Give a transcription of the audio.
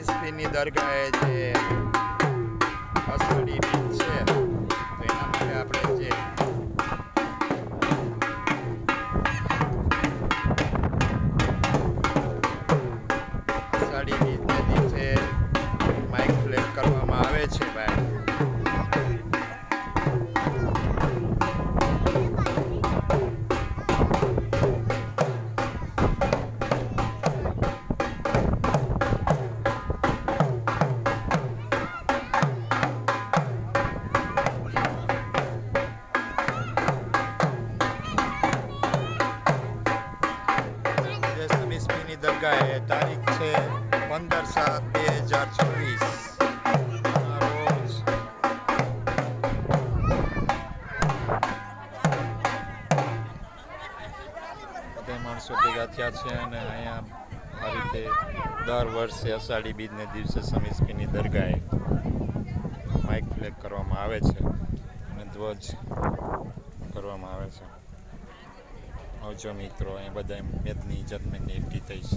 મિસફીની દરગાહે જે અષાઢી બીજ છે તો એના માટે આપણે જે અષાઢી બીજના દિવસે માઇક પ્લે કરવામાં આવે છે ભાઈ. મિસફીની દરગાહે તારીખ છે 15/7/2024 રોજ બધા માણસો ભેગા થયા છે અને અહીંયા આ રીતે દર વર્ષે અષાઢી બીજને દિવસે મિસફીની દરગાહે માઇક ફ્લેગ કરવામાં આવે છે અને ધ્વજ કરવામાં આવે છે. આવજો મિત્રો, અહીં બધા મેદની ઇજ્જતમેની એકઠી થઈ છે.